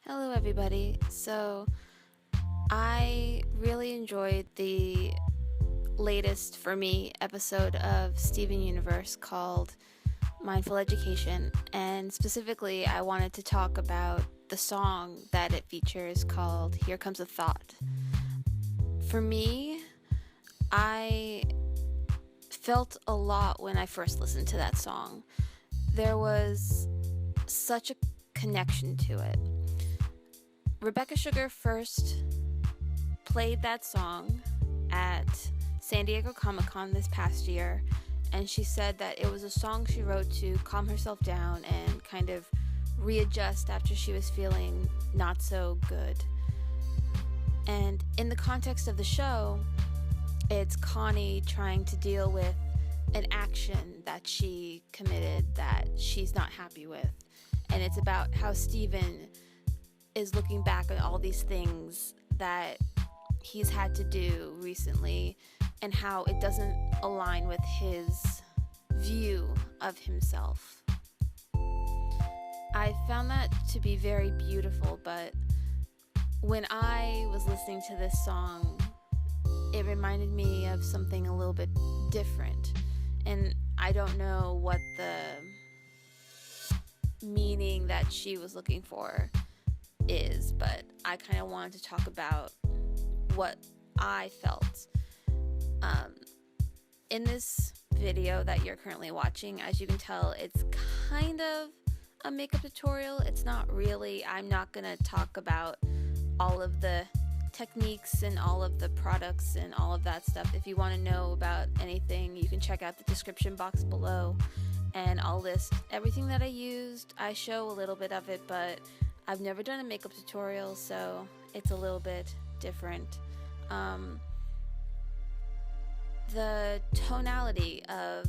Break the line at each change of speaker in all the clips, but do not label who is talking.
Hello, everybody. So, I really enjoyed the latest, for me, episode of Steven Universe called Mindful Education, and specifically, I wanted to talk about the song that it features called Here Comes a Thought. For me, I felt a lot when I first listened to that song. There was such a connection to it. Rebecca Sugar first played that song at San Diego Comic-Con this past year, and she said that it was a song she wrote to calm herself down and kind of readjust after she was feeling not so good. And in the context of the show, it's Connie trying to deal with an action that she committed that she's not happy with. And it's about how Steven is looking back at all these things that he's had to do recently and how it doesn't align with his view of himself. I found that to be very beautiful, but when I was listening to this song, it reminded me of something a little bit different. And I don't know what the meaning that she was looking for is, but I kind of wanted to talk about what I felt. In this video that you're currently watching, as you can tell, it's kind of a makeup tutorial. It's not really. I'm not going to talk about all of the techniques and all of the products and all of that stuff. If you want to know about anything, you can check out the description box below, and I'll list everything that I used. I show a little bit of it, but I've never done a makeup tutorial, so it's a little bit different. The tonality of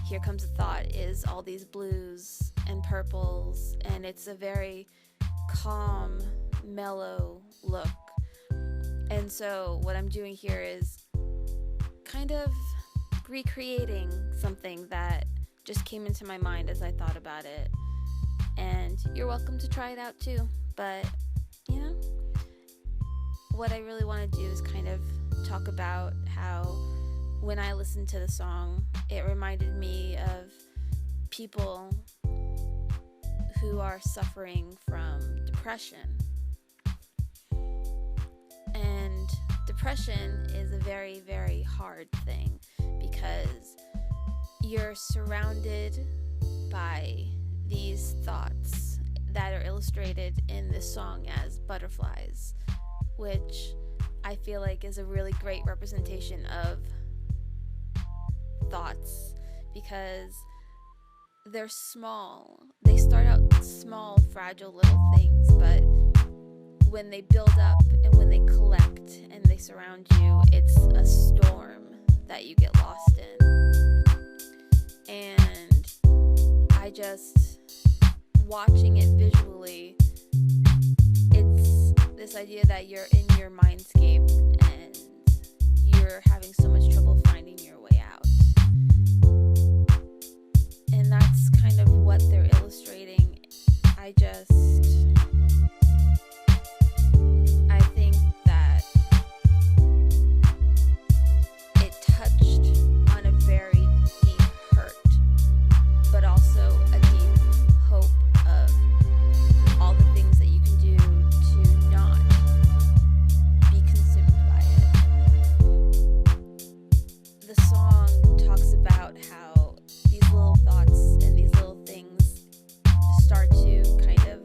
Here Comes a Thought is all these blues and purples, and it's a very calm, mellow look. And so what I'm doing here is kind of recreating something that just came into my mind as I thought about it. And you're welcome to try it out too. But, what I really want to do is kind of talk about how when I listened to the song, it reminded me of people who are suffering from depression. And depression is a very, very hard thing because you're surrounded by these thoughts that are illustrated in this song as butterflies, which I feel like is a really great representation of thoughts because they're small. They start out small, fragile little things, but when they build up and when they collect and they surround you, it's a storm that you get lost in. And I just, watching it visually, it's this idea that you're in your mindscape and you're having so much trouble finding your way out. And that's kind of what they're illustrating. I think that it touched on a very deep hurt, but also a deep hope of all the things that you can do to not be consumed by it. The song talks about how these little thoughts and these little things start to kind of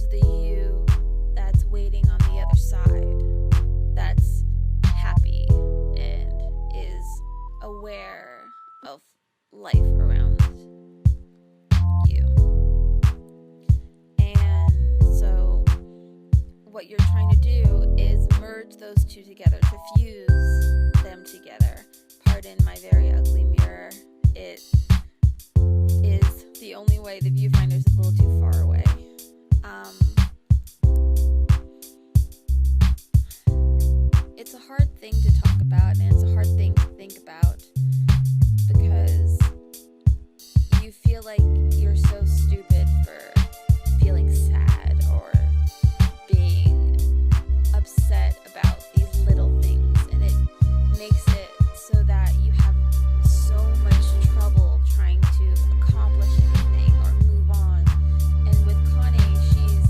there's the you that's waiting on the other side, that's happy and is aware of life around you. And so what you're trying to do is merge those two together, to fuse them together. Pardon my very ugly mirror. It is the only way. The viewfinder's a little too far away. It's a hard thing to talk about, and it's a hard thing to think about, because you feel like you're so stupid for feeling sad or being upset about these little things, and it makes it so that you have so much trouble trying to accomplish anything or move on. And with Connie, she's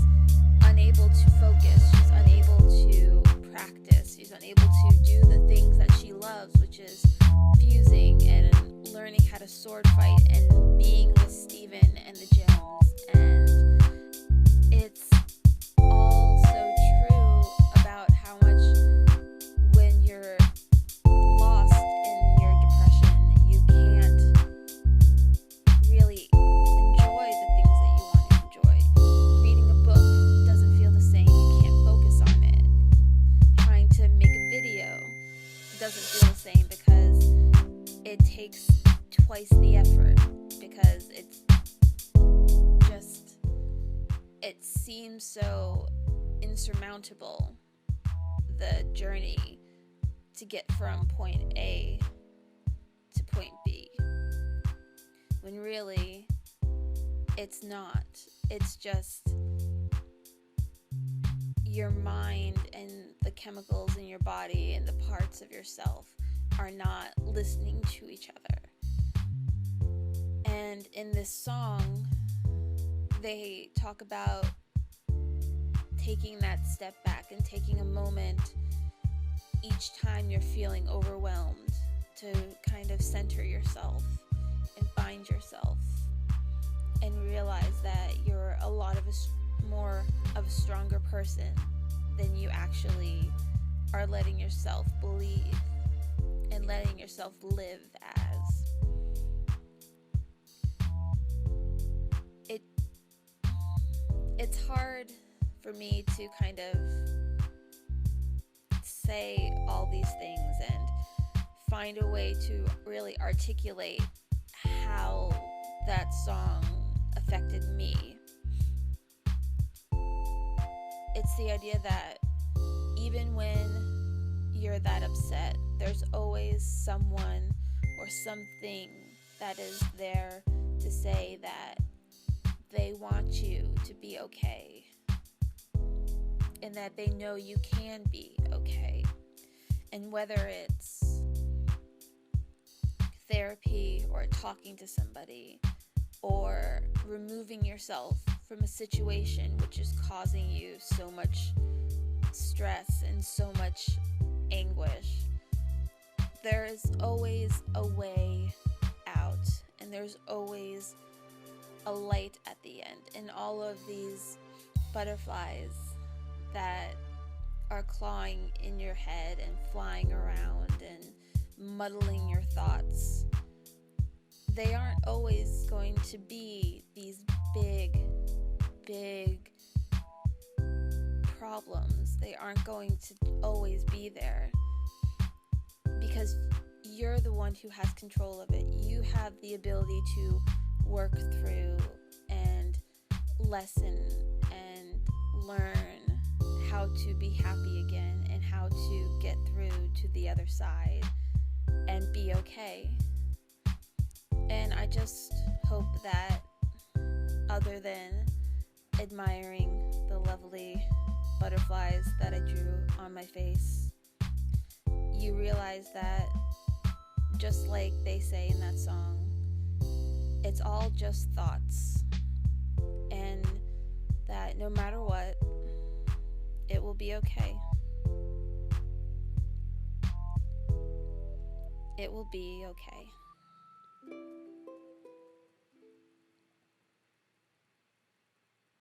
unable to focus, she's unable to practice, she's unable to do the things that she loves, which is fusing and learning how to sword fight and being with Steven and the Jones. And it's all so true about how much when you're lost in your depression, you can't really enjoy the things that you want to enjoy. Reading a book doesn't feel the same. You can't focus on it. Trying to make a video doesn't feel the same because it takes twice the effort, because it seems so insurmountable, the journey to get from point A to point B, when really it's not. It's just your mind and the chemicals in your body and the parts of yourself are not listening to each other. And in this song, they talk about taking that step back and taking a moment each time you're feeling overwhelmed to kind of center yourself and find yourself and realize that you're a lot of more of a stronger person than you actually are letting yourself believe and letting yourself live as. It's hard for me to kind of say all these things and find a way to really articulate how that song affected me. It's the idea that even when you're that upset, there's always someone or something that is there to say that they want you to be okay, and that they know you can be okay. And whether it's therapy or talking to somebody or removing yourself from a situation which is causing you so much stress and so much anguish, there is always a way out, and there's always a light at the end. And all of these butterflies that are clawing in your head and flying around and muddling your thoughts, they aren't always going to be these big problems. They aren't going to always be there, because you're the one who has control of it. You have the ability to work through and lesson and learn how to be happy again and how to get through to the other side and be okay. And I just hope that, other than admiring the lovely butterflies that I drew on my face, you realize that, just like they say in that song, it's all just thoughts, and that no matter what, it will be okay. It will be okay.